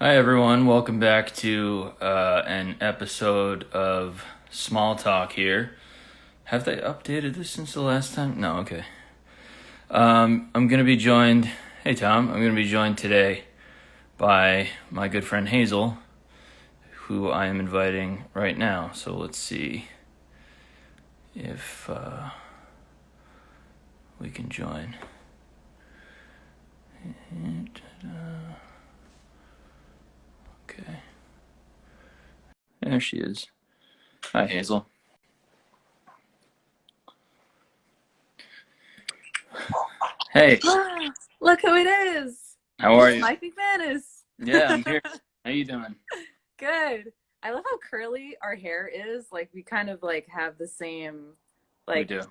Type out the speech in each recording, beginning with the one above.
Hi everyone, welcome back to an episode of Small Talk here. Have they updated this since the last time? No, okay. I'm gonna be joined. Hey Tom, I'm gonna be joined today by my good friend Hazel, who I am inviting right now. So let's see if we can join. Okay. There she is. Hi Hazel. Hey, Look who it is. how are you? Mike McManus. Yeah, I'm here. How you doing? Good. I love how curly our hair is. Like we kind of like have the same We like do.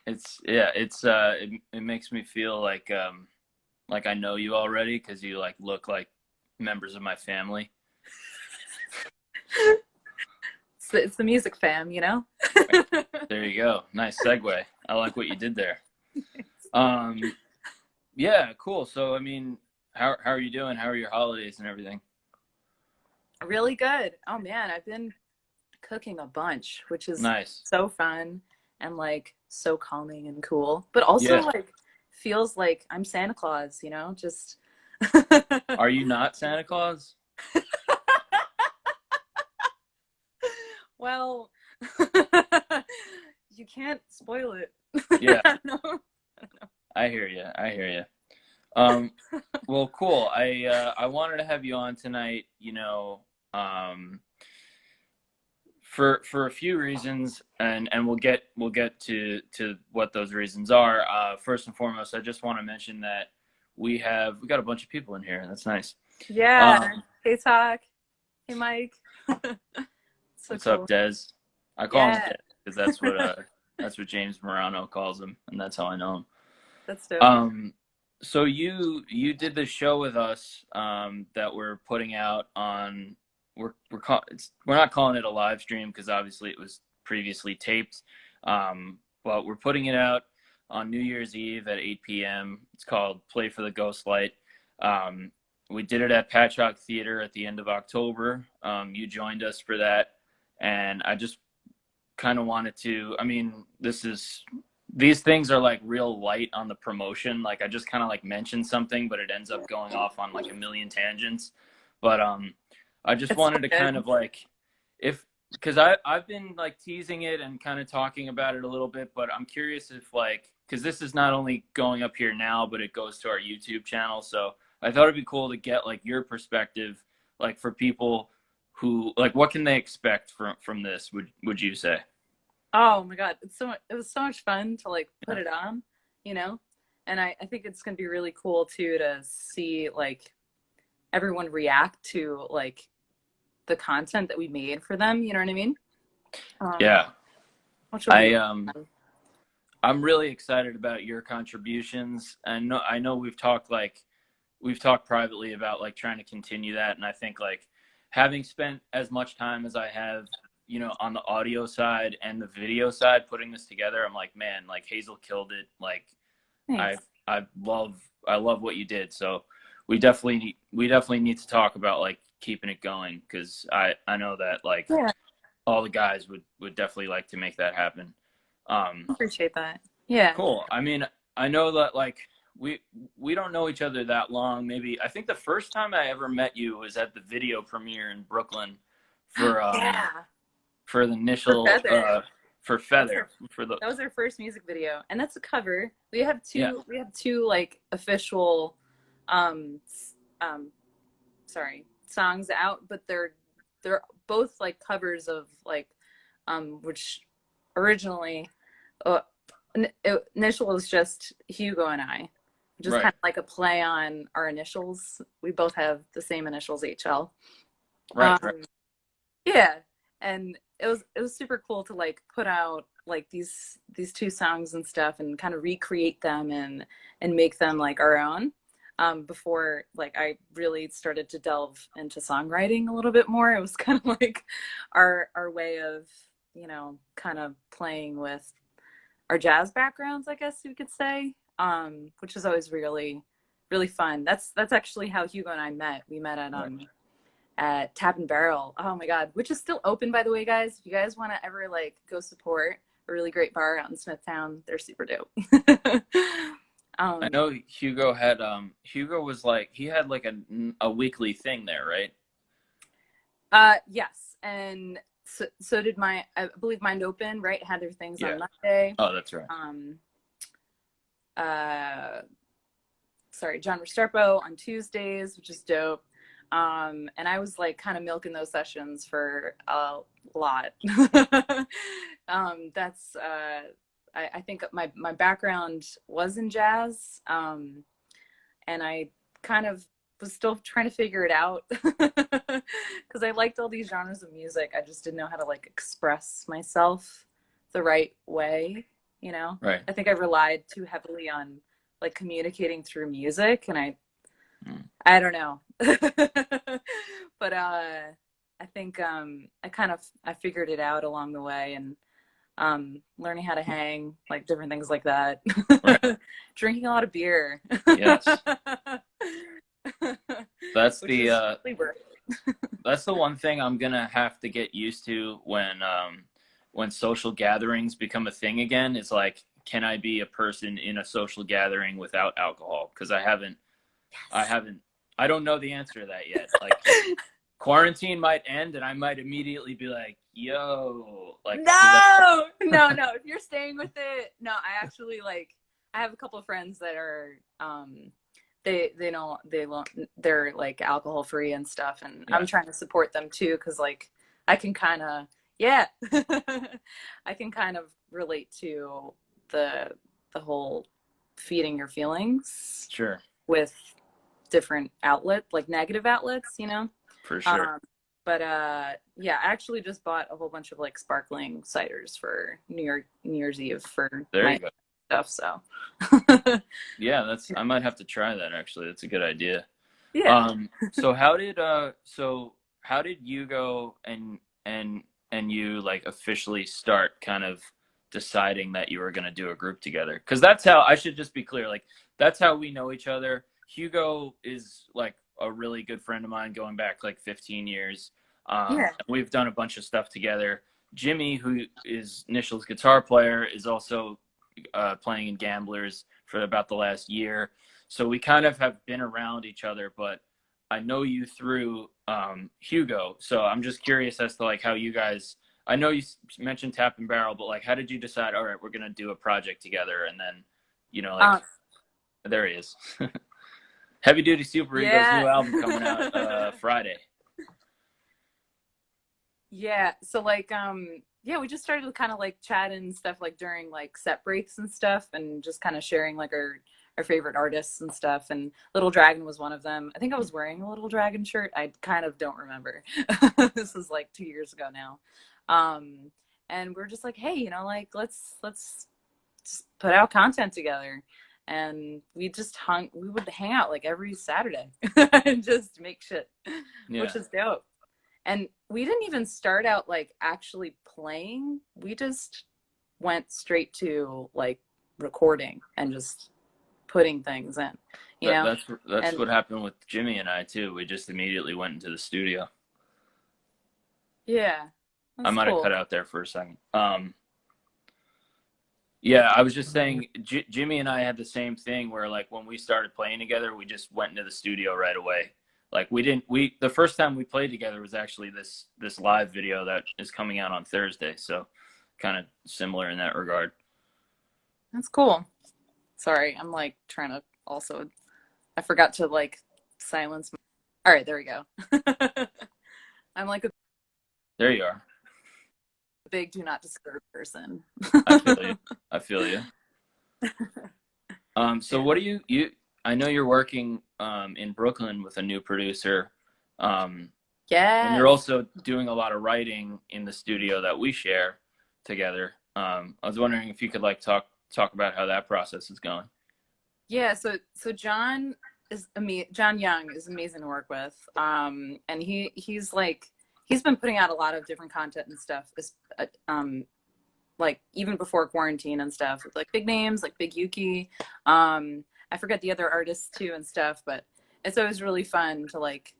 It makes me feel like I know you already because you like look like members of my family. it's the music fam, you know? There you go. Nice segue. I like what you did there. Yeah, cool. So I mean, how are you doing? How are your holidays and everything? Really good. Oh man, I've been cooking a bunch, which is Nice. so fun and like so calming and cool. But also Yeah. like feels like I'm Santa Claus, you know? Just Are you not Santa Claus? Well, you can't spoil it. Yeah. No. I hear you. I hear you. Well, cool. I wanted to have you on tonight. For a few reasons, and we'll get to what those reasons are. First and foremost, I just want to mention that we got a bunch of people in here. That's nice. Yeah. Hey, Talk. Hey, Mike. So What's cool. up, Des? I call him Des because that's what James Morano calls him, and that's how I know him. That's dope. So you did this show with us that we're putting out on. We're not calling it a live stream because obviously it was previously taped, but we're putting it out on New Year's Eve at 8 p.m. It's called Play for the Ghost Light. We did it at Patchogue Theater at the end of October. You joined us for that, and I just kind of wanted to. I mean, these things are like real light on the promotion. Like I just kind of like mention something, but it ends up going off on like a million tangents. But I just wanted to kind of like, because I've been like teasing it and kind of talking about it a little bit, but I'm curious if like, because this is not only going up here now, but it goes to our YouTube channel. So I thought it'd be cool to get like your perspective, like for people who like, what can they expect from this? Would you say? Oh my God. It was so much fun to like put it on, you know? And I think it's going to be really cool too to see like everyone react to like the content that we made for them. You know what I mean? Yeah. Fun. I'm really excited about your contributions. And I know we've talked privately about like trying to continue that. And I think like having spent as much time as I have, on the audio side and the video side, putting this together, I'm like, man, like Hazel killed it. Like Thanks. I love what you did. So we definitely need to talk about like keeping it going. Cause I know that like all the guys would definitely like to make that happen. Appreciate that. Yeah. Cool. I mean, I know that like we don't know each other that long. Maybe I think the first time I ever met you was at the video premiere in Brooklyn for for the Nishul for Feather. That was our first music video, and that's a cover. We have two like official songs out, but they're both like covers of like which originally Nishul was just Hugo and I, just kind of like a play on our initials. We both have the same initials, HL. Right. Yeah, and it was super cool to like put out like these two songs and stuff and kind of recreate them and make them like our own. Before like I really started to delve into songwriting a little bit more, it was kind of like our way of kind of playing with our jazz backgrounds, I guess you could say. which is always really, really fun. That's actually how Hugo and I met. We met at Tap and Barrel. Oh my God, which is still open, by the way, guys. If you guys want to ever like go support a really great bar out in Smithtown, they're super dope. I know Hugo had Hugo was like he had like a weekly thing there, right? Yes, and so did I believe Mind Open, right? Had their things on Monday. Oh, that's right. John Restrepo on Tuesdays, which is dope. And I was like kind of milking those sessions for a lot. I think my background was in jazz, and I kind of was still trying to figure it out because I liked all these genres of music. I just didn't know how to like express myself the right way, you know? Right. I think I relied too heavily on like communicating through music, and I don't know. But I think I figured it out along the way, and learning how to hang, like different things like that. Right. Drinking a lot of beer. Yes. That's that's the one thing I'm gonna have to get used to when social gatherings become a thing again. Is like, can I be a person in a social gathering without alcohol? Because I don't know the answer to that yet. Like, quarantine might end and I might immediately be like, yo, like, no. If you're staying with it, no, I actually like, I have a couple of friends that are, they're like alcohol free and stuff. And I'm trying to support them too. Cause like, I can kind of, I can kind of relate to the whole feeding your feelings. Sure. With different like negative outlets, you know? For sure. I actually just bought a whole bunch of like sparkling ciders for New Year's Eve for my stuff. So yeah, I might have to try that actually. That's a good idea. Yeah. So how did Hugo and you like officially start kind of deciding that you were going to do a group together? Because that's how, I should just be clear, like that's how we know each other. Hugo is like a really good friend of mine going back like 15 years. We've done a bunch of stuff together. Jimmy, who is Nishul's guitar player, is also playing in Gamblers for about the last year. So we kind of have been around each other, but I know you through Hugo. So I'm just curious as to like how you guys, I know you mentioned Tap and Barrel, but like how did you decide, all right, we're going to do a project together? And then, you know, like there he is. Heavy Duty Super Ego's new album coming out Friday. Yeah. So like, we just started kind of like chatting and stuff like during like set breaks and stuff, and just kind of sharing like our favorite artists and stuff. And Little Dragon was one of them. I think I was wearing a Little Dragon shirt. I kind of don't remember. This was like 2 years ago now. And we're just like, hey, you know, like let's just put out content together. And we would hang out like every Saturday and just make shit, which is dope. And we didn't even start out like actually playing. We just went straight to like recording and just putting things in, you know? That's what happened with Jimmy and I too. We just immediately went into the studio. Yeah. I might have cut out there for a second. Yeah, I was just saying, Jimmy and I had the same thing where, like, when we started playing together, we just went into the studio right away. Like, the first time we played together was actually this live video that is coming out on Thursday. So, kind of similar in that regard. That's cool. Sorry, I'm like trying to I forgot to like silence. All right, there we go. I'm like there you are. Big do not disturb person. I feel you. So what do you I know you're working in Brooklyn with a new producer. And you're also doing a lot of writing in the studio that we share together. I was wondering if you could like talk about how that process is going. Yeah, so John Young is amazing to work with. And he's been putting out a lot of different content and stuff, like even before quarantine and stuff, with like big names like Big Yuki. I forget the other artists too and stuff, but it's always really fun to like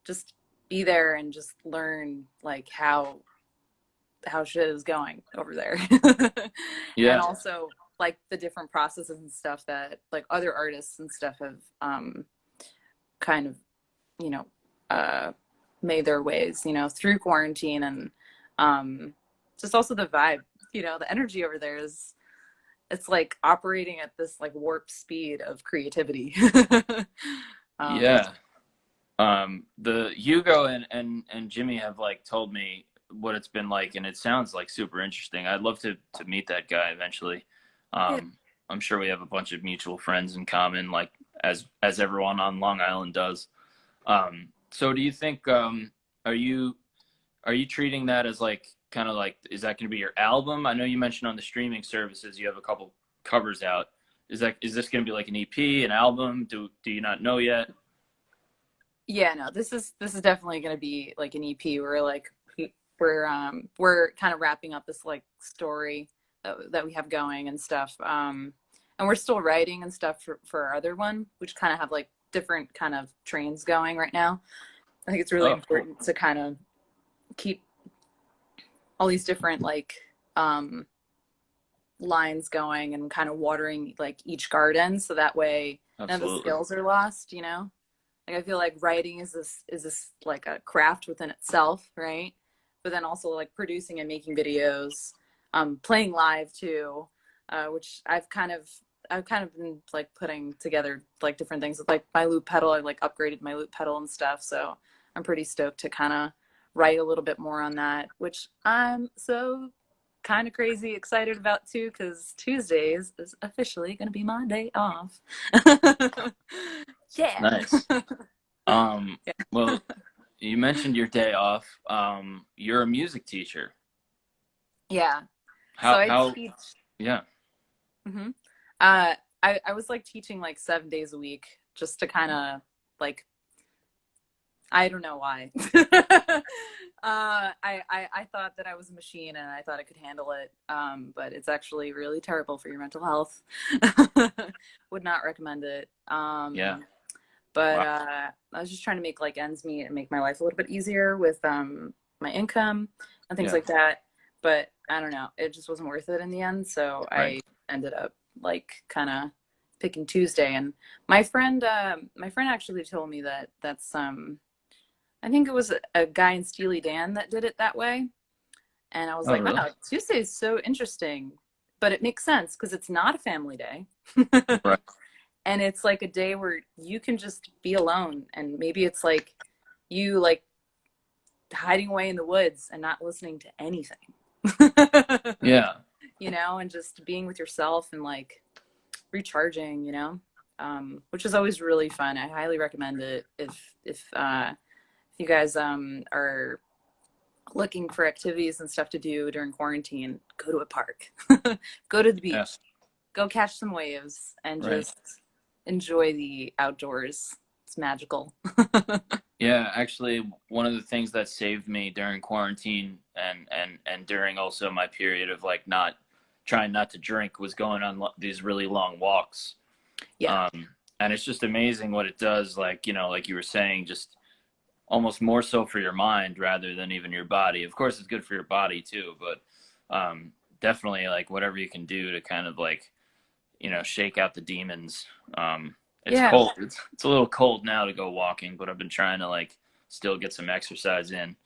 just be there and just learn like how shit is going over there. And Yeah. also like the different processes and stuff that like other artists and stuff have kind of, you know, made their ways, you know, through quarantine. And just also the vibe, you know, the energy over there is, it's like operating at this like warp speed of creativity. Yeah. The Hugo and Jimmy have like told me what it's been like, and it sounds like super interesting. I'd love to meet that guy eventually. Yeah. I'm sure we have a bunch of mutual friends in common, like as everyone on Long Island does. So do you think are you treating that as like kind of like, is that going to be your album? I know you mentioned on the streaming services you have a couple covers out. Is this going to be like an EP, an album? Do you not know yet? Yeah, no, this is definitely going to be like an EP. We're kind of wrapping up this like story that we have going and stuff. And we're still writing and stuff for our other one, which kind of have like different kind of trains going right now. I think it's really important to kind of keep all these different like lines going and kind of watering like each garden, so that way none of the skills are lost, you know? Like I feel like writing is this like a craft within itself, right? But then also like producing and making videos, playing live too, which I've kind of been like putting together like different things with like my loop pedal. I like upgraded my loop pedal and stuff, so I'm pretty stoked to kind of write a little bit more on that, which I'm so kind of crazy excited about too, because Tuesdays is officially going to be my day off. Yeah. Nice. Yeah. Well, you mentioned your day off. You're a music teacher. Yeah. How, so I how, teach. yeah. Mm-hmm. I was like teaching like 7 days a week just to kind of like, I don't know why. I thought that I was a machine and I thought I could handle it. But it's actually really terrible for your mental health. Would not recommend it. Yeah. But Wow. I was just trying to make like ends meet and make my life a little bit easier with my income and things Yeah. like that. But I don't know, it just wasn't worth it in the end. So Right. I ended up like kind of picking Tuesday. And my friend actually told me that that's I think it was a guy in Steely Dan that did it that way. And I was Oh, like, really? wow, Tuesday is so interesting. But it makes sense because it's not a family day. Right. And it's like a day where you can just be alone. And maybe it's like you like hiding away in the woods and not listening to anything. Yeah. You know, and just being with yourself and like recharging, you know, which is always really fun. I highly recommend it if you guys are looking for activities and stuff to do during quarantine. Go to a park, go to the beach, Yeah. go catch some waves, and Right. just enjoy the outdoors. It's magical. Yeah, actually, one of the things that saved me during quarantine and during also my period of like not trying not to drink was going on these really long walks. Yeah. And it's just amazing what it does. Like, you know, like you were saying, just almost more so for your mind rather than even your body. Of course, it's good for your body too, but definitely like whatever you can do to kind of like, you know, shake out the demons. It's Yeah. cold. It's a little cold now to go walking, but I've been trying to like still get some exercise in.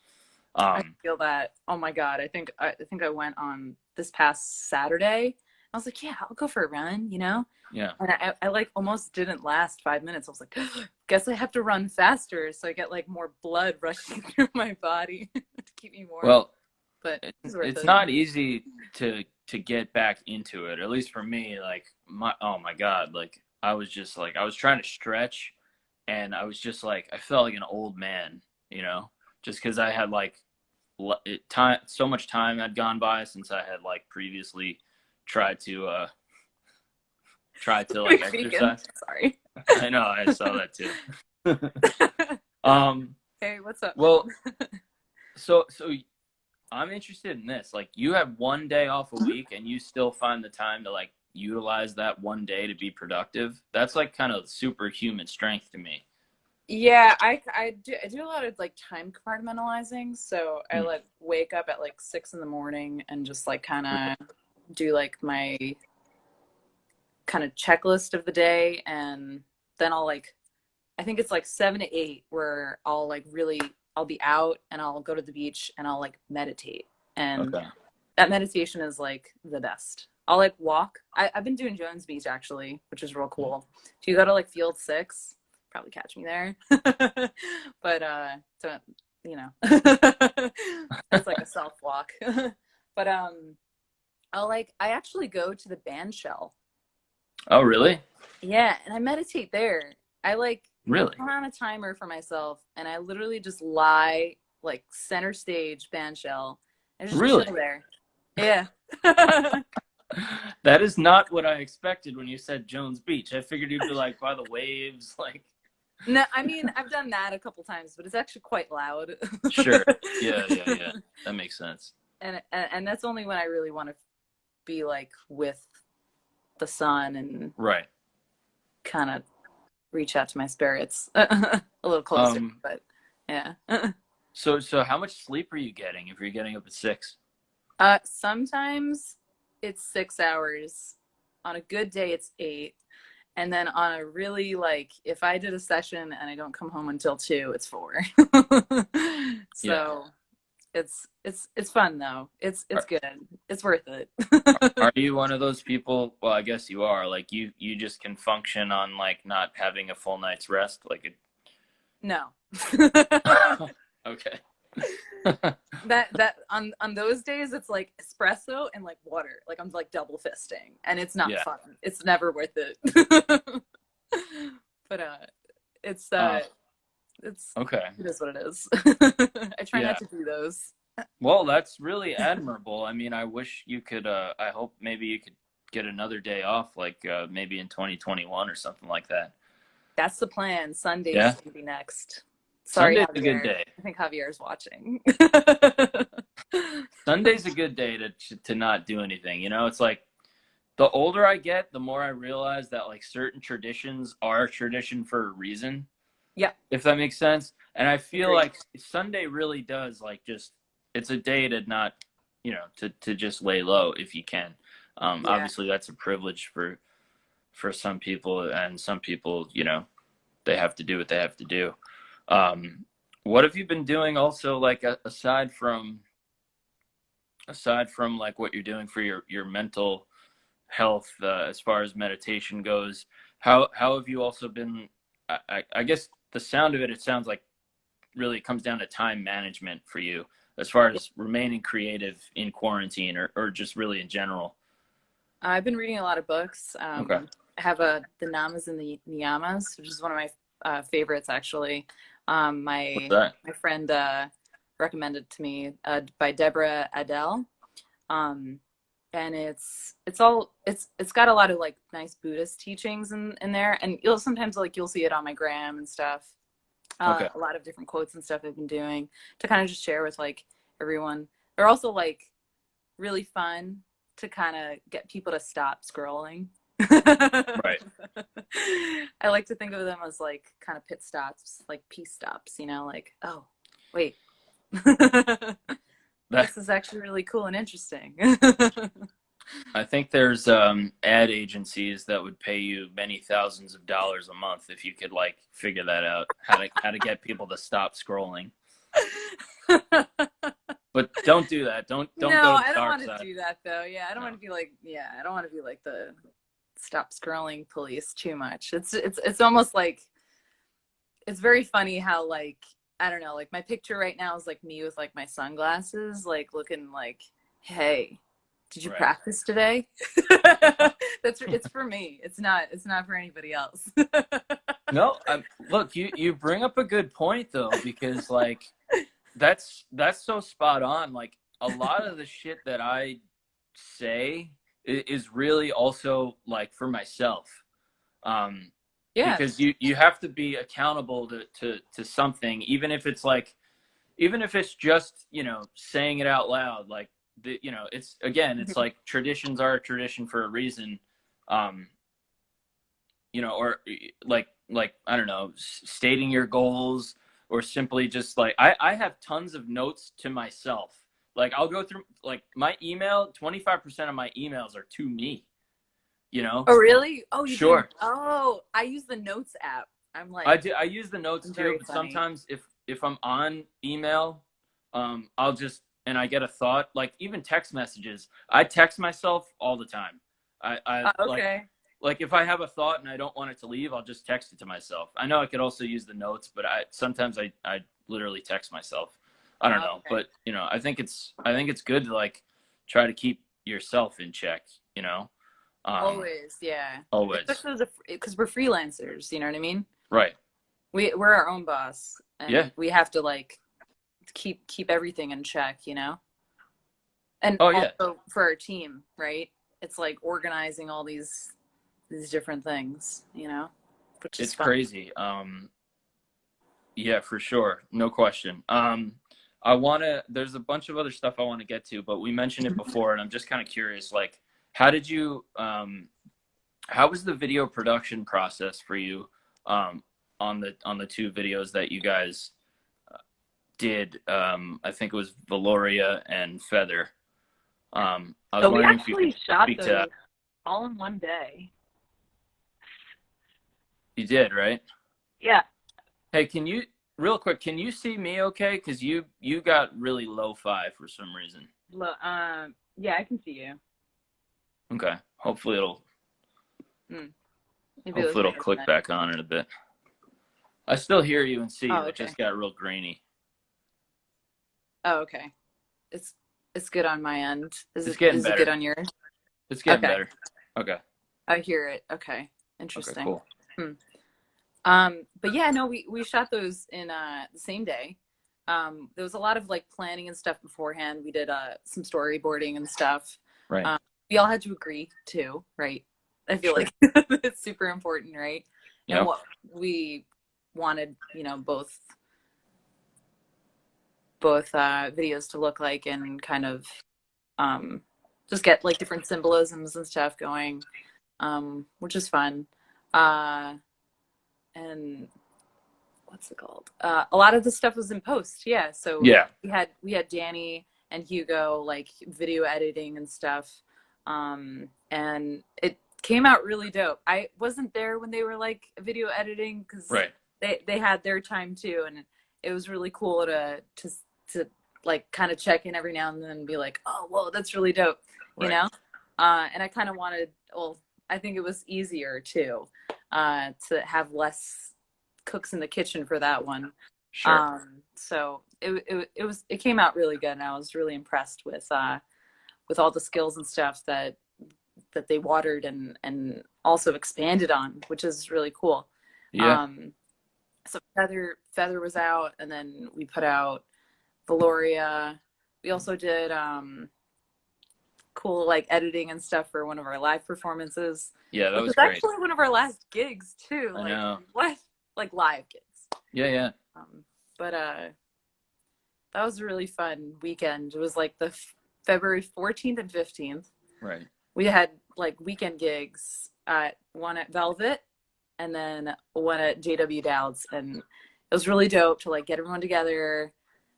I feel that. Oh my God. I think I went on this past Saturday. I was like, yeah, I'll go for a run, you know? Yeah. And I like almost didn't last 5 minutes. I was like, guess I have to run faster so I get like more blood rushing through my body to keep me warm. Well, But it's worth it's it. not easy to get back into it. At least for me, like oh my God, like I was just like I was trying to stretch, and I was just like I felt like an old man, you know, just because I had like time, so much time had gone by since I had like previously tried to like exercise. Sorry. I know, I saw that too. Hey, what's up? Well, so I'm interested in this. Like, you have one day off a week and you still find the time to like utilize that one day to be productive. That's like kind of superhuman strength to me. Yeah, I do a lot of like time compartmentalizing. So I Hmm. like wake up at like 6 in the morning and just like kind of do like my kind of checklist of the day, and then I'll like, I think it's like 7 to 8 where I'll like really, I'll be out and I'll go to the beach and I'll like meditate. And Okay. that meditation is like the best. I'll like walk. I've been doing Jones Beach actually, which is real cool. If you go to like Field 6, probably catch me there. But don't, you know, it's like a self walk. But I actually go to the band shell. Oh, really? Yeah, and I meditate there. I like Really? put on a timer for myself, and I literally just lie like center stage band shell and just Really? chill there. Yeah. That is not what I expected when you said Jones Beach. I figured you'd be like by the waves, like. No, I mean I've done that a couple times, but it's actually quite loud. Sure. Yeah, yeah, yeah. That makes sense. And that's only when I really want to be like with the sun and Right. kind of reach out to my spirits a little closer. But yeah. So how much sleep are you getting if you're getting up at 6? Sometimes it's 6 hours. On a good day, it's 8. And then on a really like, if I did a session and I don't come home until 2, it's 4. So yeah. It's fun though. It's good. It's worth it. Are you one of those people? Well, I guess you are. Like you just can function on like not having a full night's rest. Like it. No. Okay. that on those days it's like espresso and like water. Like I'm like double fisting, and it's not fun. It's never worth it. But it's okay. It is what it is. I try not to do those. Well, that's really admirable. I mean, I wish you could. I hope maybe you could get another day off, like maybe in 2021 or something like that. That's the plan. Sunday's gonna be next. Sorry, Sunday's Javier. a good day. I think Javier's watching. Sunday's a good day to not do anything. You know, it's like the older I get, the more I realize that like certain traditions are a tradition for a reason. Yeah. If that makes sense. And I feel like Sunday really does like just, it's a day to not, you know, to just lay low if you can. Obviously that's a privilege for some people, and some people, you know, they have to do what they have to do. What have you been doing also, like aside from like what you're doing for your mental health, as far as meditation goes? How have you also been, I guess the sound of it sounds like really it comes down to time management for you as far as remaining creative in quarantine, or just really in general. I've been reading a lot of books. Okay. I have The Namas and the Niyamas, which is one of my favorites actually. My friend recommended to me by Deborah Adele, and it's got a lot of like nice Buddhist teachings in there, and you'll sometimes like you'll see it on my gram and stuff. A lot of different quotes and stuff I've been doing to kind of just share with like everyone. They're also like really fun to kind of get people to stop scrolling. Right. I like to think of them as like kind of pit stops, like peace stops, you know, like, oh, wait. This is actually really cool and interesting. I think there's ad agencies that would pay you many thousands of dollars a month if you could like figure that out, how to get people to stop scrolling. But don't do that. Don't no, go to the I don't dark want side. to do that though. Yeah, I don't want to be like, I don't want to be like the stop scrolling police too much. It's almost like, it's very funny how like, I don't know, like my picture right now is like me with like my sunglasses, like looking like, hey, did you practice today? It's for me. It's not for anybody else. No, look, you bring up a good point though, because like that's so spot on. Like a lot of the shit that I say is really also like for myself. Because you have to be accountable to something, even if it's like, even if it's just, you know, saying it out loud, like the, you know, it's again, it's like traditions are a tradition for a reason. Um, you know, or like I don't know, stating your goals, or simply just like I have tons of notes to myself. Like I'll go through like my email, 25% of my emails are to me, you know? Oh, really? Oh, you do? Sure. Oh, I use the notes app. I'm I like, do. I use the notes too, very but funny. sometimes if I'm on email, I'll just and I get a thought, like even text messages. I text myself all the time. I Okay. like if I have a thought and I don't want it to leave, I'll just text it to myself. I know I could also use the notes, but I sometimes I literally text myself. I don't know, Okay. but you know, I think it's good to like try to keep yourself in check. You know, um, Always, yeah. always. Especially because we're freelancers, you know what I mean? Right. We're our own boss, Yeah. and we have to like keep everything in check, you know? And Oh yeah. also for our team, right? It's like organizing all these different things, you know, which is It's fun. crazy. Yeah, for sure. No question. I want to, there's a bunch of other stuff I want to get to, but we mentioned it before and I'm just kind of curious, like, how did you, how was the video production process for you, on the two videos that you guys did? I think it was Valoria and Feather. I was So we wondering if you could actually shot speak to those that. all in one day. You did, right? Yeah. Hey, can you real quick? Can you see me okay? Because you got really lo-fi for some reason. Yeah, I can see you. Okay. Hmm. Maybe it was Hopefully my it'll click internet. back on in a bit. I still hear you and see Oh, you. It okay. just got real grainy. Oh, okay. It's it's good on my end. It's getting Is it good better. on yours? It's getting Okay. better. Okay. I hear it. Okay. Okay. Interesting. Cool. Hmm. But yeah, no, we shot those in the same day. There was a lot of like planning and stuff beforehand. We did some storyboarding and stuff. Right. Um, we all had to agree too, right? I feel Sure. like it's super important, right? And Yep. what we wanted, you know, both videos to look like, and kind of um, just get like different symbolisms and stuff going, which is fun. Uh, and what's it called? A lot of the stuff was in post, yeah. So Yeah. we had Danny and Hugo like video editing and stuff, and it came out really dope. I wasn't there when they were like video editing because Right. they had their time too, and it was really cool to like kind of check in every now and then and be like, oh, whoa, that's really dope, you Right. know. And I kind of wanted, well, I think it was easier too, to have less cooks in the kitchen for that one. Sure. So it came out really good, and I was really impressed with all the skills and stuff that they watered and also expanded on, which is really cool. Yeah. Um, so Feather was out, and then we put out Valoria. We also did cool like editing and stuff for one of our live performances, Yeah. That which was was great. actually one of our last gigs too. I Like know. what? Like live gigs. Yeah. Yeah. But that was a really fun weekend. It was like the February 14th and 15th. Right. We had like weekend gigs at one at Velvet and then one at JW Dowd's, and it was really dope to like get everyone together.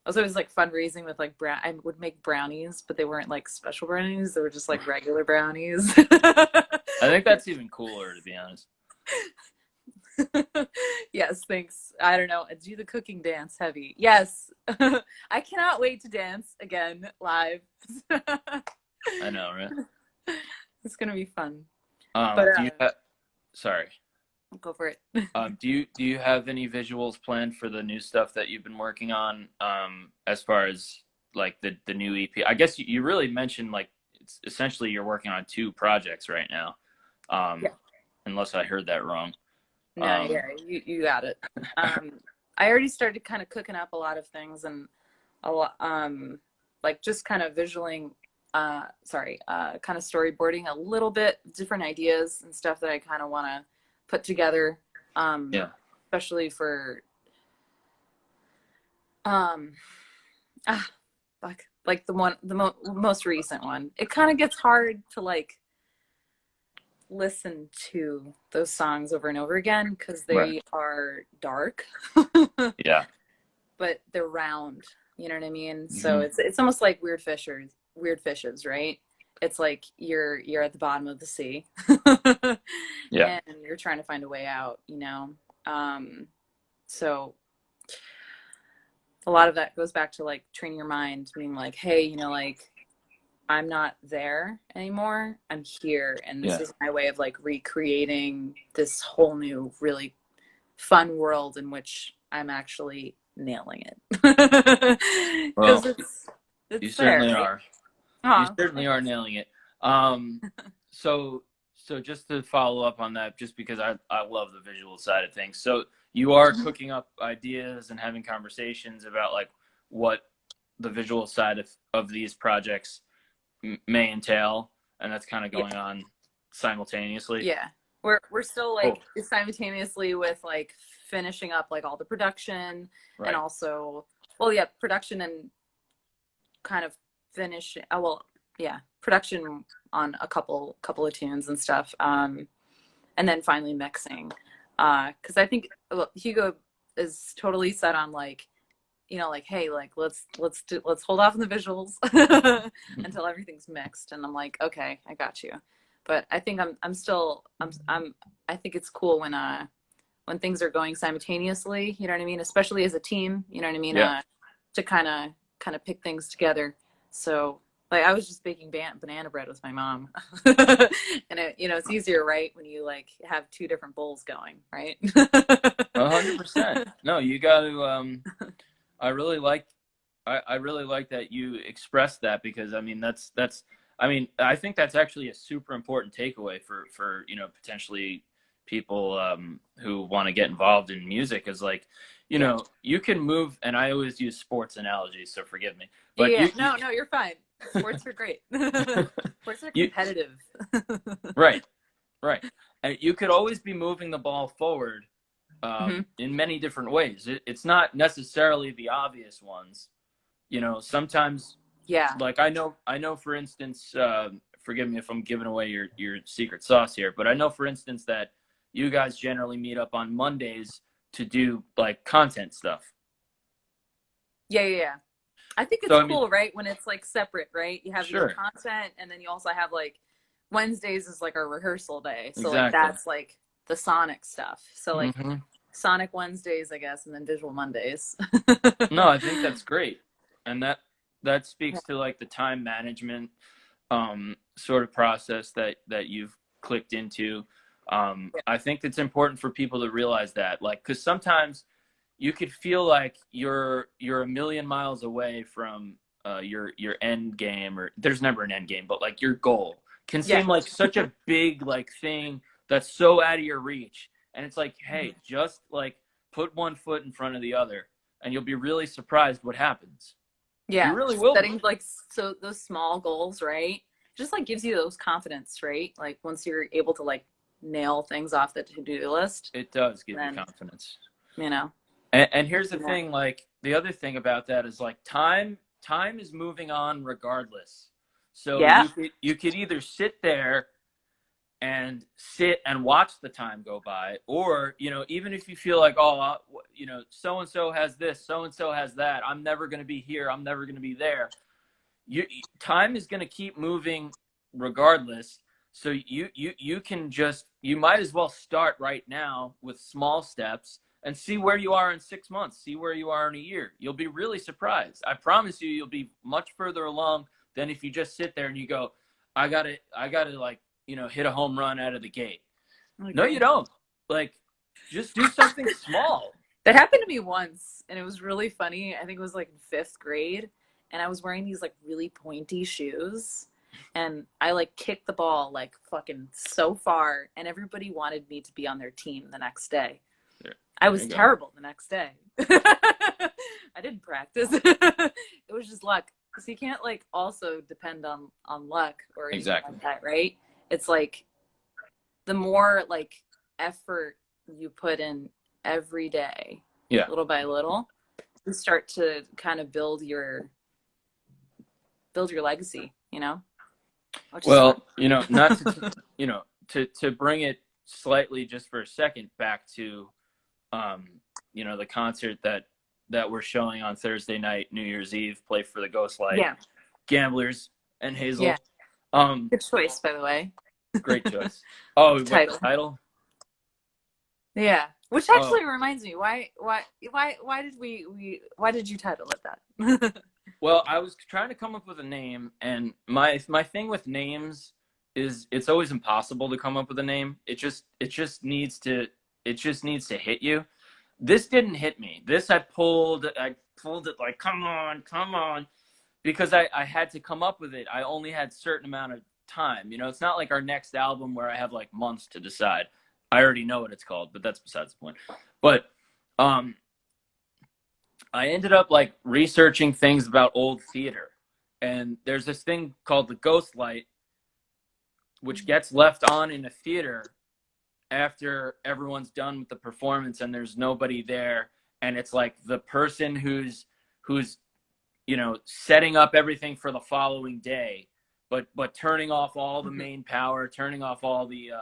It was always like fundraising with like I would make brownies, but they weren't like special brownies. They were just like regular brownies. I think that's even cooler, to be honest. Yes, thanks. I don't know. Do the cooking dance heavy. Yes. I cannot wait to dance again live. I know, right? It's gonna be fun. But Do you sorry. go for it. Do you have any visuals planned for the new stuff that you've been working on? As far as like the new EP, I guess you really mentioned like it's essentially you're working on two projects right now. Yeah. Unless I heard that wrong. No, yeah, you got it. I already started kind of cooking up a lot of things, and a lot like just kind of visualing kind of storyboarding a little bit, different ideas and stuff that I kind of want to put together, Yeah. especially for um Ah, fuck. Like most recent one. It kind of gets hard to like listen to those songs over and over again because Right. they are dark, Yeah. but they're round. You know what I mean? So Hmm. it's almost like weird fishes, right? It's like you're at the bottom of the sea, Yeah. and you're trying to find a way out. So a lot of that goes back to like training your mind, being like, hey, like I'm not there anymore. I'm here. And this Yeah. is my way of like recreating this whole new, really fun world in which I'm actually nailing it. Because Well, you it's there, certainly right? are. You Oh, certainly are thanks. nailing it. Um, so so just to follow up on that, just because I love the visual side of things. So you are Mhm. cooking up ideas and having conversations about like what the visual side of these projects may entail, and that's kind of Yeah. going on simultaneously. Yeah. We're still Cool. like simultaneously with like finishing up like all the production and Right. also well yeah, production and kind of finish well yeah production on a couple of tunes and stuff and then finally mixing because I think well, Hugo is totally set on like like hey like let's hold off on the visuals until everything's mixed and I'm like okay I got you but I think I'm still I'm I think it's cool when things are going simultaneously, you know what I mean, especially as a team, you know what I mean, Yeah. to kind of pick things together. So like I was just baking banana bread with my mom, and it's easier, right, when you like have two different bowls going, right? 100%. No, you got to. I really like. I really like that you expressed that because I mean that's. I mean I think that's actually a super important takeaway for potentially people who want to get involved in music is like Yeah. you can move, and I always use sports analogies, so forgive me, but Yeah. No, you're fine. Sports are great. Sports are you competitive. right. Right. And you could always be moving the ball forward Hmm. in many different ways. It's not necessarily the obvious ones. Sometimes, Yeah. like I know, for instance, forgive me if I'm giving away your secret sauce here, but I know, for instance, that you guys generally meet up on Mondays to do like content stuff. Yeah. Yeah. Yeah. I think So it's I mean, cool, right? When it's like separate, right? You have your sure, content and then you also have like Wednesdays is like our rehearsal day. So like exactly. that's like the sonic stuff. So like Hmm. Sonic Wednesdays, I guess, and then Visual Mondays. No, I think that's great, and that speaks to like the time management sort of process that you've clicked into. I think it's important for people to realize that, like, because sometimes you could feel like you're a million miles away from your end game, or there's never an end game, but like your goal can Yeah. seem like such a big like thing that's so out of your reach, and it's like, Mhm. hey, just like put one foot in front of the other, and you'll be really surprised what happens. You Yeah. really Just will be. setting like so those small goals, right? Just like gives you those confidence, right? Like once you're able to like nail things off the to-do list, It does give you then confidence. you know. And here's the Yeah. thing, like the other thing about that is like time is moving on regardless. So Yeah. you could either sit and watch the time go by, or even if you feel like, oh, so and so has this, so and so has that, I'm never going to be here, I'm never going to be there. Time is going to keep moving regardless. So you might as well start right now with small steps and see where you are in 6 months, see where you are in a year. You'll be really surprised. I promise you, you'll be much further along than if you just sit there and you go, I gotta like hit a home run out of the gate. I No, you agree. don't. Like, just do something small. That happened to me once, and it was really funny. I think it was like in fifth grade, and I was wearing these like really pointy shoes, and I like kicked the ball like fucking so far, and everybody wanted me to be on their team the next day. There, I there was you go. terrible the next day. I didn't practice. It was just luck. Because you can't like also depend on luck or anything Exactly. like that, right? It's like the more like effort you put in every day, Yeah. little by little, you start to kind of build your legacy, which is fun. Well, not to, to bring it slightly just for a second back to, the concert that we're showing on Thursday night, New Year's Eve, Play for the Ghostlight, Yeah. Gamblers and Hazel. Yeah. Good choice, by the way. Great choice. Oh, what, Title. the title? Yeah. Which actually reminds me, why did you title it that? Well, I was trying to come up with a name, and my thing with names is it's always impossible to come up with a name. It just needs to hit you. This didn't hit me. This I pulled it like, come on, because I had to come up with it. I only had a certain amount of time. It's not like our next album where I have like months to decide. I already know what it's called, but that's besides the point. But I ended up like researching things about old theater, and there's this thing called the ghost light, which gets left on in a theater after everyone's done with the performance and there's nobody there, and it's like the person who's setting up everything for the following day, but turning off all the main power, turning off all the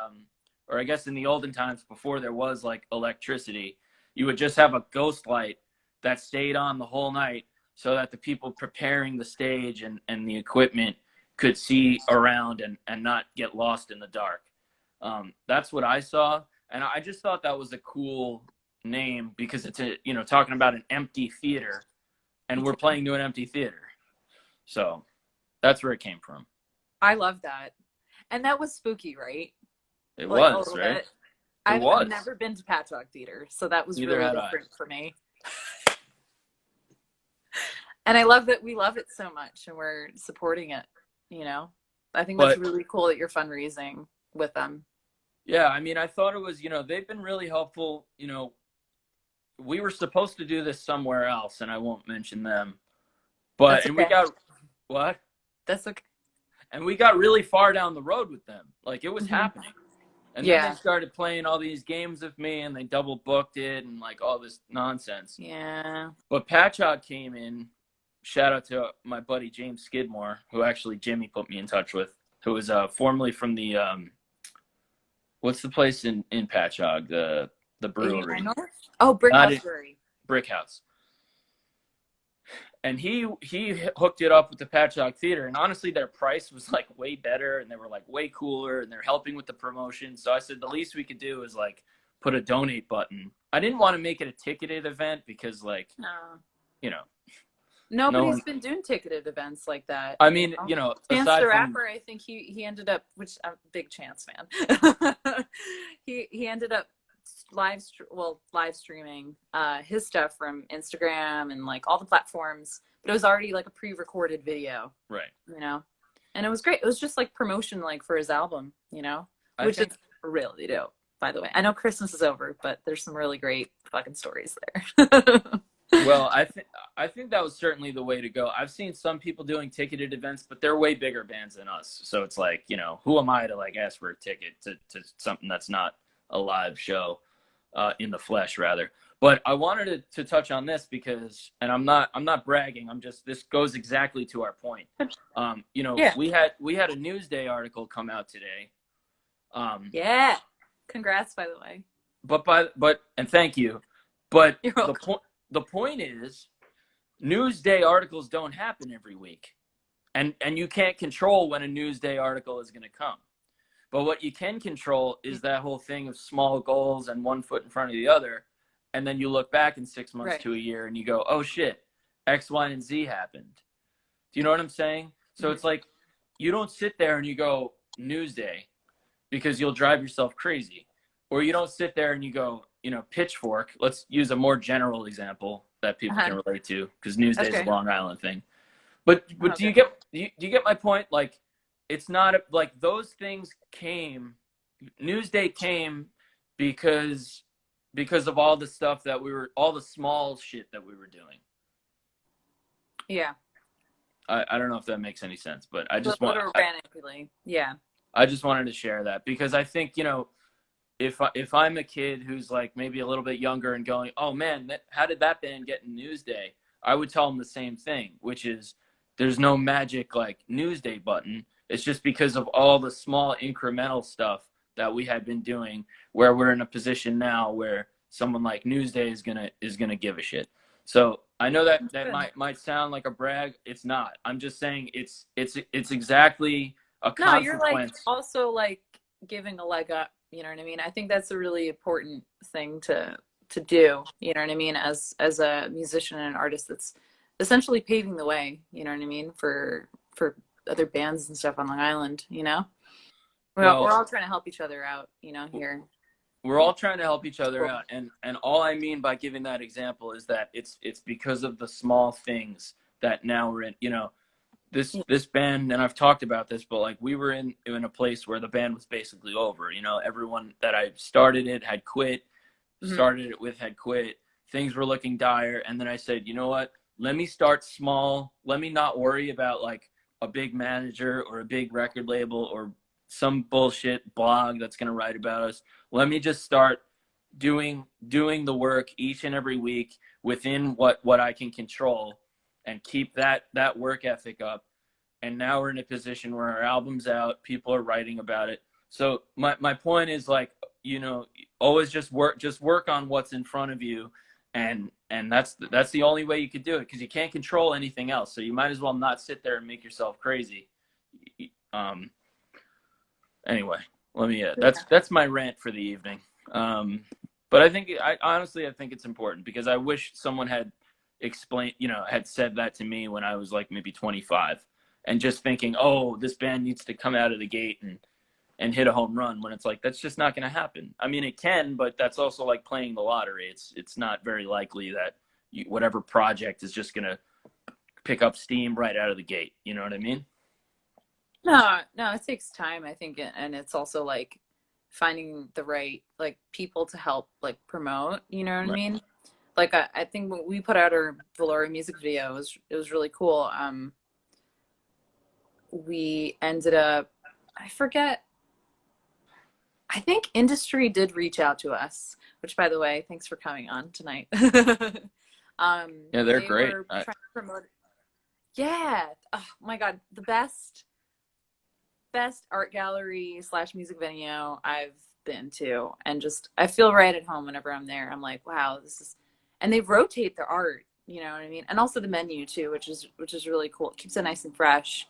or I guess in the olden times before there was like electricity, you would just have a ghost light that stayed on the whole night so that the people preparing the stage and the equipment could see around and not get lost in the dark. That's what I saw. And I just thought that was a cool name because it's talking about an empty theater, and we're playing to an empty theater. So that's where it came from. I love that. And that was spooky, right? It was, right? Bit. I've never been to Patchogue Theater, so that was really different for me. And I love that we love it so much and we're supporting it, I think that's really cool that you're fundraising with them. Yeah, I mean, I thought it was, they've been really helpful. We were supposed to do this somewhere else, and I won't mention them. But, and we got, what? That's okay. And we got really far down the road with them. Like, it was happening. And then they started playing all these games with me, and they double booked it, and like all this nonsense. Yeah. But Patchogue came in. Shout out to my buddy James Skidmore, who actually Jimmy put me in touch with, who was formerly from the what's the place in Patchogue, the brewery? Oh, Brick House Brewery. Brick House. And he hooked it up with the Patchogue Theater, and honestly, their price was like way better, and they were like way cooler, and they're helping with the promotion. So I said the least we could do is like put a donate button. I didn't want to make it a ticketed event because Nobody's been doing ticketed events like that. I mean, Chance the Rapper, I think he ended up, which I'm a big Chance fan. he ended up live streaming his stuff from Instagram and like all the platforms, but it was already like a pre-recorded video, right? And it was great. It was just like promotion, like for his album, which is really dope. By the way, I know Christmas is over, but there's some really great fucking stories there. Well, I think that was certainly the way to go. I've seen some people doing ticketed events, but they're way bigger bands than us. So it's like, who am I to like ask for a ticket to something that's not a live show, in the flesh rather. But I wanted to touch on this because, and I'm not bragging. This goes exactly to our point. We had a Newsday article come out today. Yeah. Congrats, by the way. And thank you. But You're welcome. The point is, Newsday articles don't happen every week. And you can't control when a Newsday article is going to come. But what you can control is that whole thing of small goals and one foot in front of the other. And then you look back in 6 months to a year and you go, oh shit, X, Y, and Z happened. Do you know what I'm saying? So it's like, you don't sit there and you go, Newsday, because you'll drive yourself crazy. Or you don't sit there and you go, Pitchfork. Let's use a more general example that people can relate to, because Newsday is a Long Island thing. But do you get my point? Like, it's not like those things came. Newsday came because of all the stuff that all the small shit that we were doing. Yeah. I don't know if that makes any sense, but I just organically. Yeah. I just wanted to share that because I think, if I'm a kid who's like maybe a little bit younger and going, oh man, how did that band get in Newsday? I would tell them the same thing, which is there's no magic like Newsday button. It's just because of all the small incremental stuff that we had been doing, where we're in a position now where someone like Newsday is gonna give a shit. So I know that might sound like a brag. It's not. I'm just saying it's exactly a No, you're like consequence. also like giving a leg up, you know what I mean? I think that's a really important thing to do, you know what I mean, as a musician and an artist that's essentially paving the way, you know what I mean, for other bands and stuff on Long Island, you know? We're Well, all trying to help each other out, you know, here. we're all trying to help each other Cool. out, and all I mean by giving that example is that it's because of the small things that now we're in, you know, this band, and I've talked about this, but like we were in a place where the band was basically over, you know, everyone that I started it had quit, started it with had quit, things were looking dire, and then I said, you know what, let me start small, let me not worry about like a big manager or a big record label or some bullshit blog that's going to write about us. Let me just start doing the work each and every week within what I can control, and keep that work ethic up. And now we're in a position where our album's out, people are writing about it. So my point is, like, you know, always just work on what's in front of you, and that's the only way you could do it, because you can't control anything else. So you might as well not sit there and make yourself crazy. Anyway, let me that's my rant for the evening. But I honestly think it's important, because I wish someone had explained, you know, had said that to me when I was like maybe 25, and just thinking, oh, this band needs to come out of the gate and hit a home run, when it's like, that's just not going to happen. I mean, it can, but that's also like playing the lottery. It's not very likely that whatever project is just going to pick up steam right out of the gate. You know what I mean? No, it takes time, I think, and it's also like finding the right like people to help like promote, you know what I mean? Like I think when we put out our Valora music video, it was really cool. We ended up, I forget, I think Industry did reach out to us, which, by the way, thanks for coming on tonight. Yeah, they're they great. were trying to promote. Yeah, oh my God, the best art gallery / music venue I've been to, and just I feel right at home whenever I'm there. I'm like, wow, this is, and they rotate their art, you know what I mean, and also the menu too, which is really cool. It keeps it nice and fresh.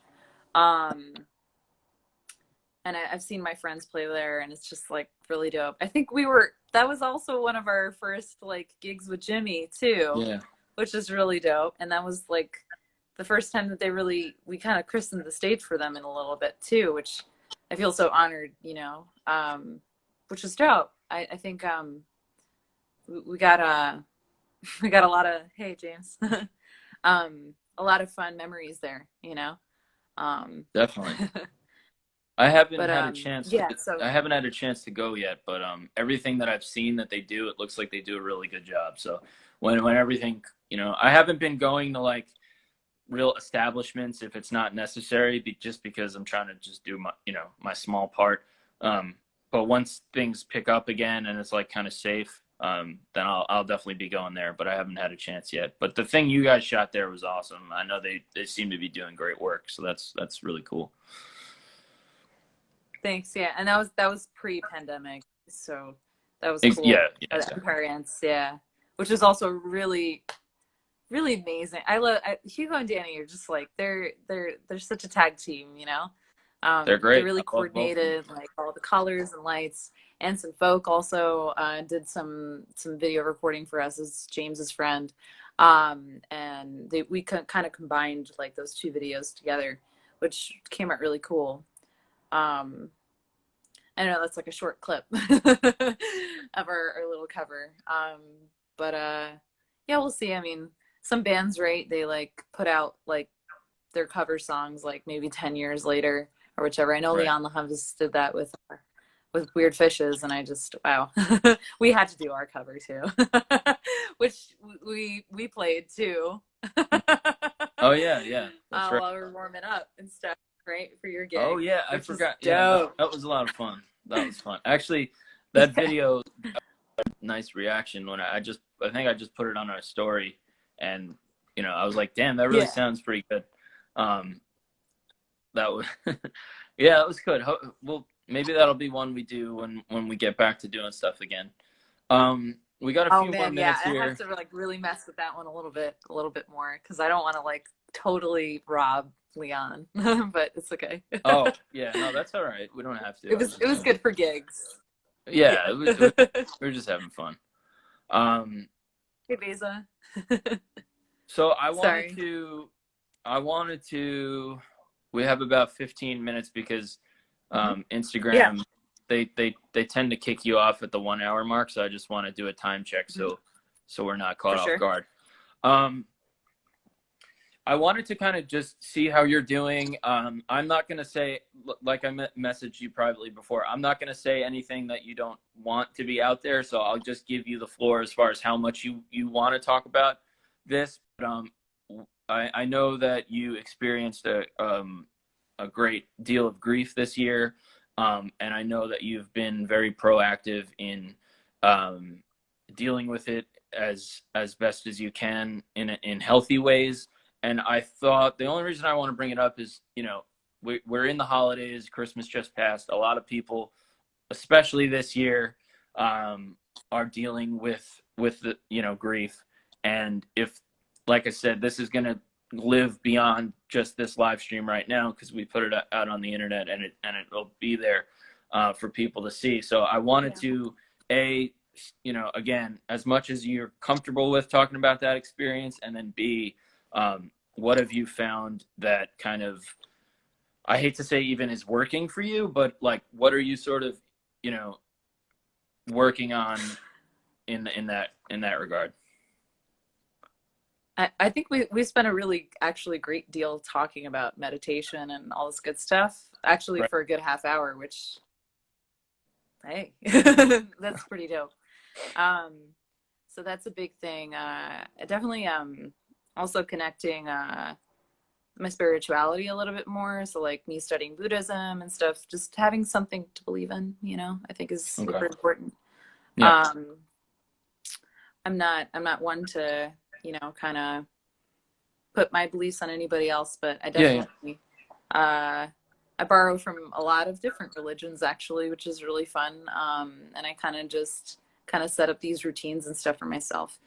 And I've seen my friends play there, and it's just like really dope. I think that was also one of our first like gigs with Jimmy too, Yeah. which is really dope. And that was like the first time that we kind of christened the stage for them in a little bit too, which I feel so honored, you know, which is dope. I think we got we got a lot of, hey James, a lot of fun memories there, you know. Definitely. I haven't but had a chance. yeah, so I haven't had a chance to go yet, but everything that I've seen that they do, it looks like they do a really good job. So when everything, you know, I haven't been going to like real establishments if it's not necessary, just because I'm trying to just do my, you know, my small part. But once things pick up again and it's like kind of safe, then I'll definitely be going there. But I haven't had a chance yet. But the thing you guys shot there was awesome. I know they seem to be doing great work, so that's really cool. thanks. Yeah, and that was pre-pandemic, so that was cool. Yeah, Empire Ants, yeah, which was also really amazing. I love Hugo and Danny are just like they're such a tag team, you know. They're great. They're really coordinated, like all the colors and lights. Anson Folk also did some video recording for us as James's friend, and we kind of combined like those two videos together, which came out really cool. I know that's like a short clip of our little cover, but yeah, we'll see. I mean, some bands, right, they like put out like their cover songs like maybe 10 years later or whichever. I know Leon Lehumbus did that with Weird Fishes, and I just, wow. We had to do our cover too, which we played too. Oh yeah, that's right. While we were warming up and stuff, right, for your gig. Oh yeah, I forgot. Yeah, that was a lot of fun. That was fun. Actually, that video, nice reaction when I think I just put it on our story, and you know, I was like, damn, that really Yeah. sounds pretty good. That was, yeah, that was good. Well, maybe that'll be one we do when we get back to doing stuff again. We got a Oh few more man, yeah. minutes I have here. to like really mess with that one a little bit more because I don't want to like totally rob Leon, but it's okay. Oh, yeah, no, that's all right. We don't have to. I was It just was saying. good for gigs. Yeah, Yeah. we were just having fun. Um, Hey Beza. so Sorry. I wanted to, we have about 15 minutes because Hmm. Yeah, Instagram, they tend to kick you off at the 1 hour mark. So I just want to do a time check hmm, so we're not for caught off sure. guard. Um, I wanted to kind of just see how you're doing. I'm not going to say, like I messaged you privately before, I'm not going to say anything that you don't want to be out there. So I'll just give you the floor as far as how much you want to talk about this. But I know that you experienced a great deal of grief this year. And I know that you've been very proactive in um, dealing with it as best as you can in healthy ways. And I thought the only reason I want to bring it up is, you know, we're in the holidays. Christmas just passed. A lot of people, especially this year, are dealing with the, you know, grief. And if, like I said, this is going to live beyond just this live stream right now because we put it out on the internet and it will be there for people to see. So I wanted Yeah. to, you know, again, as much as you're comfortable with talking about that experience, and then B, what have you found that kind of, I hate to say even is working for you, but like, what are you sort of, you know, working on in that regard? I think we spent a really actually great deal talking about meditation and all this good stuff, actually Right. for a good half hour, which hey, that's pretty dope. Um, so that's a big thing. Definitely also connecting my spirituality a little bit more. So like me studying Buddhism and stuff, just having something to believe in, you know, I think is Okay. super important. Yeah. Um, I'm not one to, you know, kind of put my beliefs on anybody else, but I Yeah. Yeah. definitely uh I borrow from a lot of different religions actually, which is really fun. And I kind of just kind of set up these routines and stuff for myself.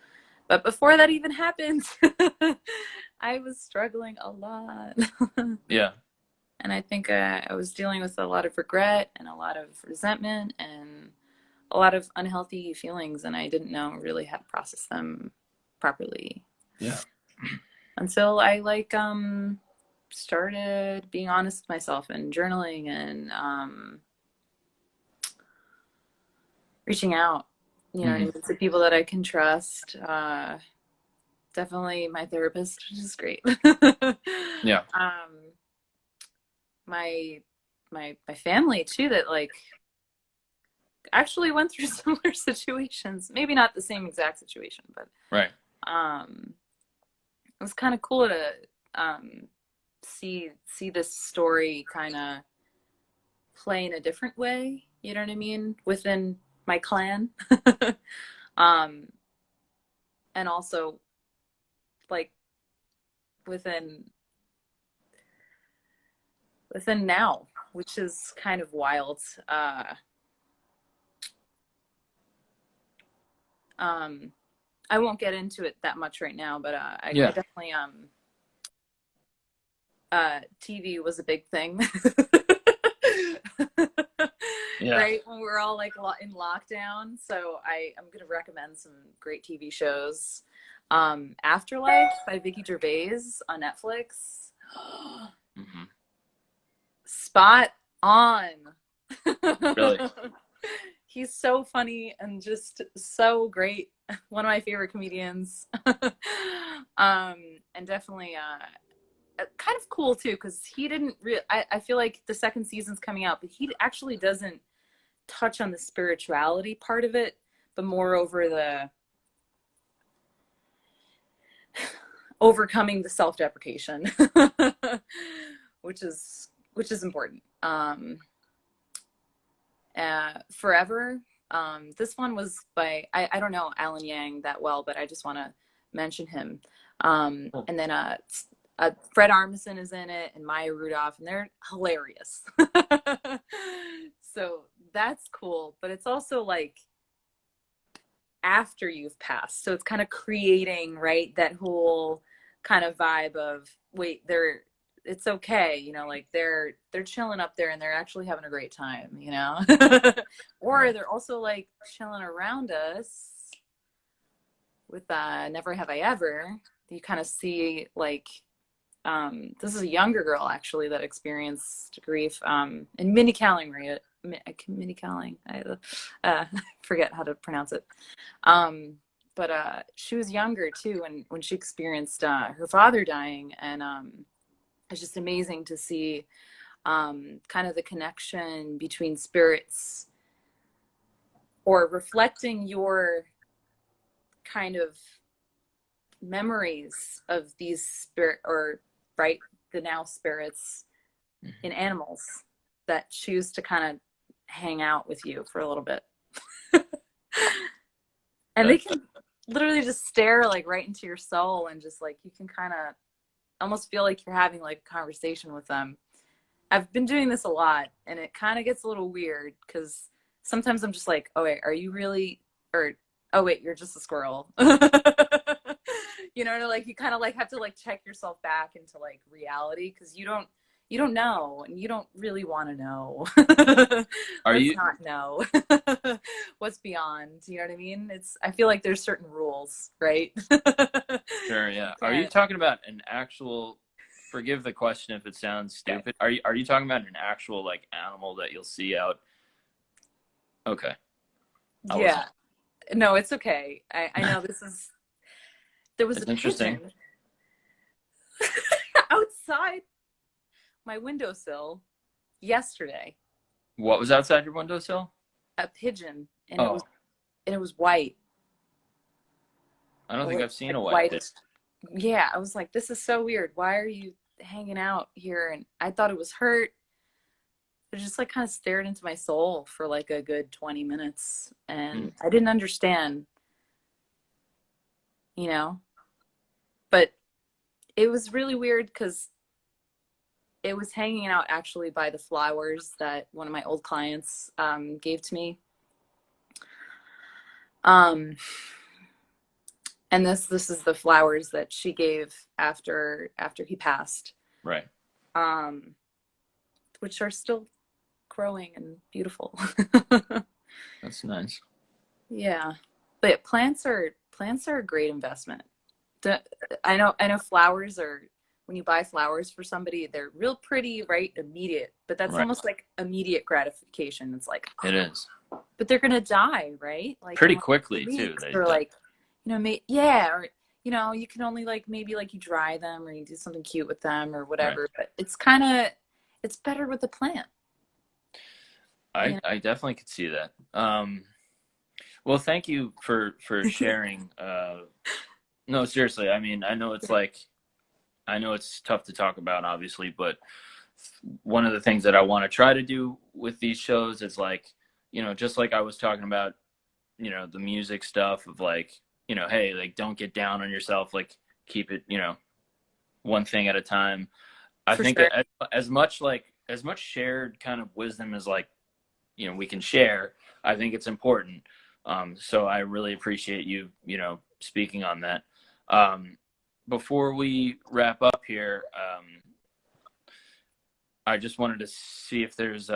But before that even happened, I was struggling a lot. Yeah. And I think I was dealing with a lot of regret and a lot of resentment and a lot of unhealthy feelings, and I didn't know really how to process them properly Yeah. until I like started being honest with myself and journaling and reaching out, you know what I Hmm. mean, to people that I can trust. Definitely my therapist, which is great. Yeah. My my family too, that like actually went through similar situations. Maybe not the same exact situation, but Right. um, it was kind of cool to see this story kind of play in a different way. You know what I mean? Within my clan, um, and also like within now, which is kind of wild. Um, I won't get into it that much right now, but I Yeah. definitely TV was a big thing. Yeah. Right when we're all like in lockdown, so I'm gonna recommend some great TV shows. Afterlife by Vicky Gervais on Netflix. Hmm. Spot on. Really. He's so funny and just so great. One of my favorite comedians. And definitely kind of cool too, because he didn't I feel like the second season's coming out, but he actually doesn't touch on the spirituality part of it, but more over the overcoming the self-deprecation, which is important. Forever. This one was by I don't know Alan Yang that well, but I just want to mention him. Cool. And then Fred Armisen is in it, and Maya Rudolph, and they're hilarious. So that's cool, but it's also like after you've passed, so it's kind of creating, right, that whole kind of vibe of, wait, they're, it's okay, you know, like they're chilling up there and they're actually having a great time, you know. Or Right. they're also like chilling around us with Never Have I Ever. You kind of see like, this is a younger girl actually that experienced grief, and Minnie Kaling, Minnie Kaling, I forget how to pronounce it. But she was younger too when she experienced her father dying, and it's just amazing to see kind of the connection between spirits, or reflecting your kind of memories of these spirit, or right, the now spirits in animals that choose to kind of hang out with you for a little bit. And they That, can literally just stare like right into your soul, and just like you can kind of almost feel like you're having like a conversation with them. I've been doing this a lot, and it kind of gets a little weird because sometimes I'm just like, oh wait, are you really, or oh wait, you're just a squirrel. You know, like you kind of like have to like check yourself back into like reality, because you don't know, and you don't really want to know. are Let's you not know what's beyond. You know what I mean? It's, I feel like there's certain rules, right? sure? You Yeah. Are you can't. talking about an actual? Forgive the question if it sounds Okay. stupid. Are you talking about an actual like animal that you'll see out? Okay, I wasn't. Yeah. No, it's okay. I know this is, there was a It's interesting. pigeon outside my windowsill yesterday. What was outside your windowsill? A pigeon, Oh, and it was white. I don't think I've seen Like a white pit. whitish. Yeah, I was like, this is so weird. Why are you hanging out here? And I thought it was hurt. It just like kind of stared into my soul for like a good 20 minutes. Hmm. And I didn't understand, you know, but it was really weird because it was hanging out actually by the flowers that one of my old clients gave to me. Um, and this is the flowers that she gave after he passed, Right. um, which are still growing and beautiful. That's nice. Yeah, but plants are a great investment. I know flowers are, when you buy flowers for somebody, they're real pretty, right? Immediate, but that's Right. almost like immediate gratification. It's like, It is but they're gonna die, right? Like in pretty like quickly too. weeks, They or die. like, yeah, or you know, you can only like maybe like you dry them or you do something cute with them or Right. whatever. But it's kind of, it's better with the plant, you know? I definitely could see that. Well, thank you for sharing. No, seriously. I mean, I know it's tough to talk about, obviously, but one of the things that I want to try to do with these shows is like, just like I was talking about, the music stuff of like, hey, like don't get down on yourself, like keep it, one thing at a time. I For think sure. as much shared kind of wisdom as like, we can share, I think it's important. So I really appreciate you, speaking on that. Um, Before we wrap up here, I just wanted to see if there's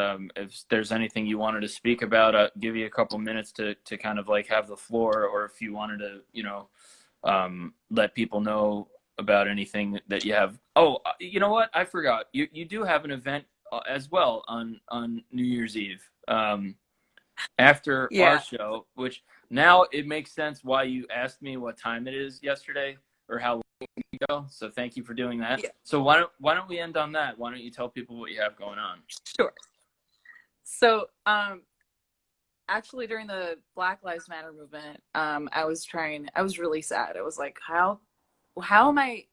anything you wanted to speak about. Give you a couple minutes to kind of like have the floor, or if you wanted to, let people know about anything that you have. Oh, you know what? I forgot. You do have an event as well on New Year's Eve. After our Yeah. show, which now it makes sense why you asked me what time it is yesterday or how long ago. So thank you for doing that. Yeah. So why don't we end on that? Why don't you tell people what you have going on? Sure. So, actually, during the Black Lives Matter movement, I was really sad. I was like, how am I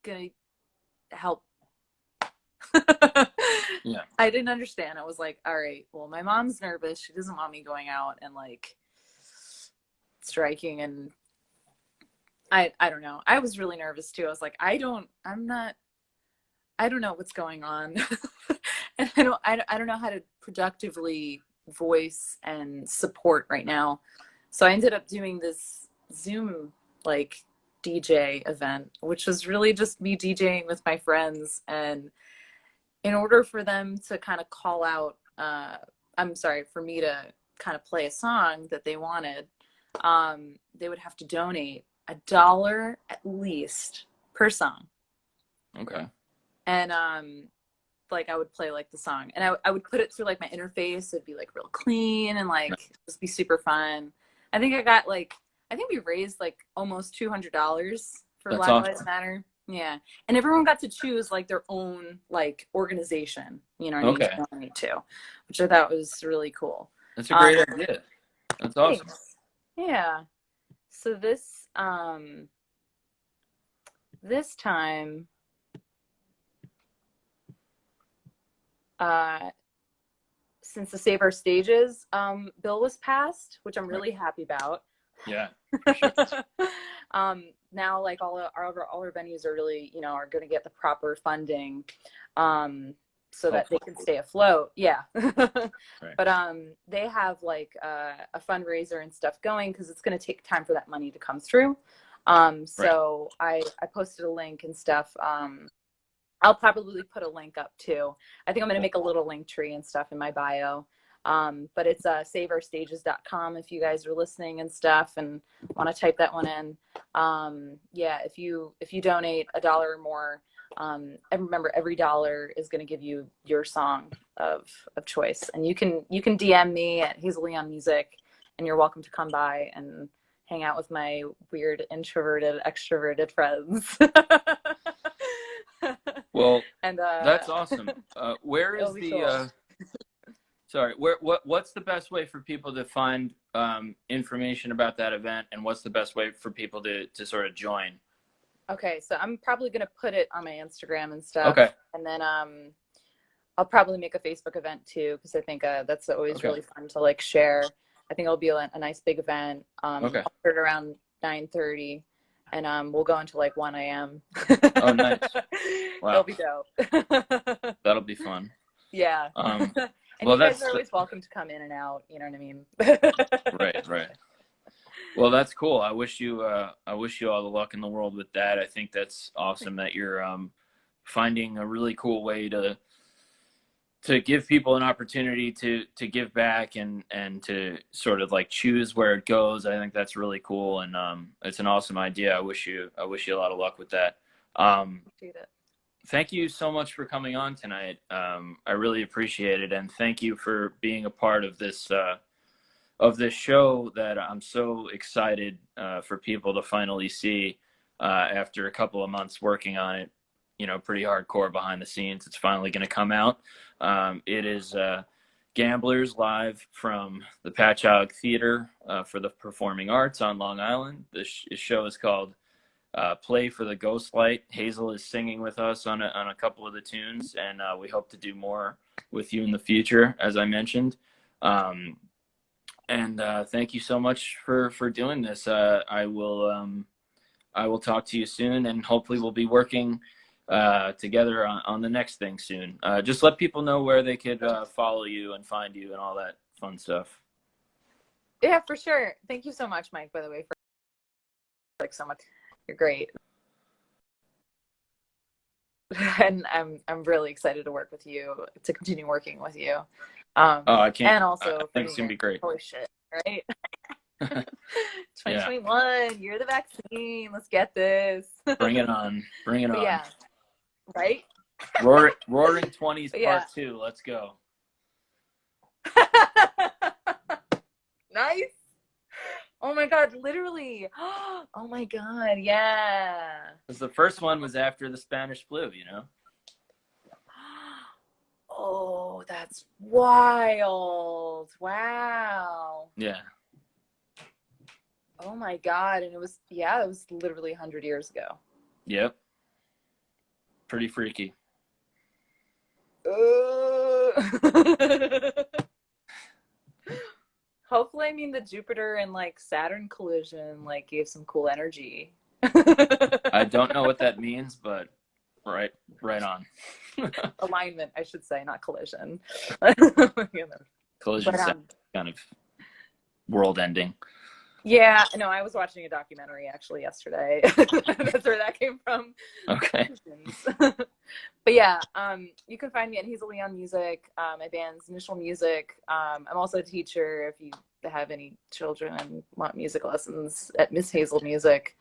gonna help? Yeah. I didn't understand. I was like, all right, well, my mom's nervous. She doesn't want me going out and like striking and I don't know. I was really nervous too. I was like, I don't know what's going on. And I don't know how to productively voice and support right now. So I ended up doing this Zoom like DJ event, which was really just me DJing with my friends. And in order for them to kind of call out, for me to kind of play a song that they wanted, they would have to donate $1 at least per song. Okay. And like I would play like the song, and I would put it through like my interface. It'd be like real clean and like just be super fun. I think we raised like almost $200 for That's Black awesome. Lives Matter. Yeah, and everyone got to choose like their own like organization, you know what I mean, to donate to, which I thought was really cool. That's a great idea. That's awesome. Thanks. Yeah. So this time, since the Save Our Stages bill was passed, which I'm really happy about. Yeah. Sure. Now like all our venues are really, you know, are going to get the proper funding, so that they can stay afloat. Yeah. Right. But they have like a fundraiser and stuff going, because it's going to take time for that money to come through. So I posted a link and stuff. I'll probably put a link up too. I think I'm going to make a little link tree and stuff in my bio. But it's saveourstages.com if you guys are listening and stuff and want to type that one in. Yeah, if you donate $1 or more, and remember, every dollar is going to give you your song of choice. And you can DM me at Hazel Leon Music, and you're welcome to come by and hang out with my weird introverted, extroverted friends. Well, and that's awesome. Where is the cool. Sorry, what's the best way for people to find information about that event, and what's the best way for people to sort of join? Okay, so I'm probably going to put it on my Instagram and stuff. Okay. And then I'll probably make a Facebook event too, because I think that's always really fun to like share. I think it'll be a nice big event. I'll start around 9:30, and we'll go until like 1 a.m. Oh, nice. Wow. It'll be dope. That'll be fun. Yeah. And well, you guys are always welcome to come in and out. You know what I mean? Right. Well, that's cool. I wish you all the luck in the world with that. I think that's awesome that you're finding a really cool way to give people an opportunity to give back and to sort of like choose where it goes. I think that's really cool, and it's an awesome idea. I wish you a lot of luck with that. Thank you so much for coming on tonight. I really appreciate it, and thank you for being a part of this show that I'm so excited for people to finally see after a couple of months working on it. You know, pretty hardcore behind the scenes. It's finally going to come out. It is Gamblers live from the Patchogue Theater for the Performing Arts on Long Island. This show is called Play for the Ghostlight. Hazel is singing with us on a couple of the tunes, and we hope to do more with you in the future, as I mentioned. And thank you so much for doing this. I will talk to you soon, and hopefully we'll be working together on the next thing soon. Just let people know where they could follow you and find you and all that fun stuff. Yeah, for sure. Thank you so much, Mike, by the way, for like so much. You're great. And I'm really excited to work with you, to continue working with you. I can't. And also, I think it's gonna be great. Holy shit! Right? 2021, Year of the vaccine. Let's get this. Bring it on. Bring it on. Yeah. Right. Roaring 20s Part 2. Let's go. Nice. Oh my God! Literally. Oh my God! Yeah. Because the first one was after the Spanish flu, you know. Oh, that's wild. Wow. Yeah. Oh my God. And it was literally 100 years ago. Yep. Pretty freaky. Hopefully, I mean, the Jupiter and like Saturn collision like gave some cool energy. I don't know what that means, but right, right on. Alignment, I should say, not collision. Collision But kind of world ending. yeah, no, I was watching a documentary actually yesterday. That's where that came from. Okay. But yeah, you can find me at Hazel Leon Music. My band's Nishul Music. I'm also a teacher if you have any children and want music lessons at Miss Hazel Music.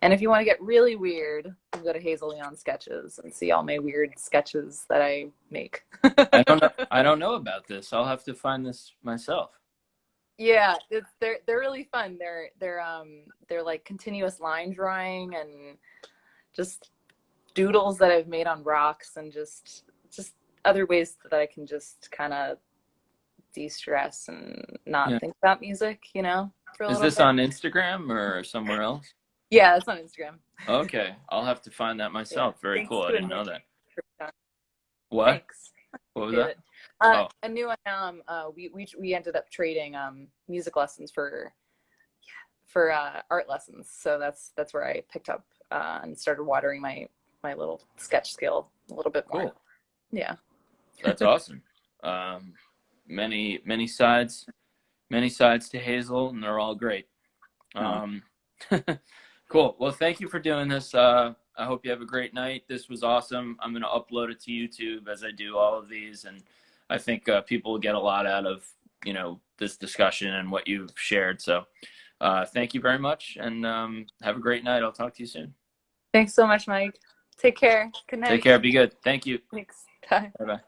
And if you want to get really weird, you can go to Hazel Leon Sketches and see all my weird sketches that I make. I don't know about this. I'll have to find this myself. Yeah, they're really fun. They're like continuous line drawing and just doodles that I've made on rocks and just other ways that I can just kind of de-stress and not think about music, you know, for a Is little this bit. on Instagram or somewhere else? Yeah, it's on Instagram. Okay, I'll have to find that myself. Very Thanks cool. I to didn't know that. What? Thanks. What was that? A new one. We ended up trading music lessons for art lessons. So that's where I picked up and started watering my little sketch skill a little bit more. Cool. Yeah. That's awesome. Many sides to Hazel, and they're all great. Cool. Well, thank you for doing this. I hope you have a great night. This was awesome. I'm going to upload it to YouTube as I do all of these, and I think people will get a lot out of, you know, this discussion and what you've shared. So thank you very much, and have a great night. I'll talk to you soon. Thanks so much, Mike. Take care. Good night. Take care. Be good. Thank you. Thanks. Bye. Bye-bye.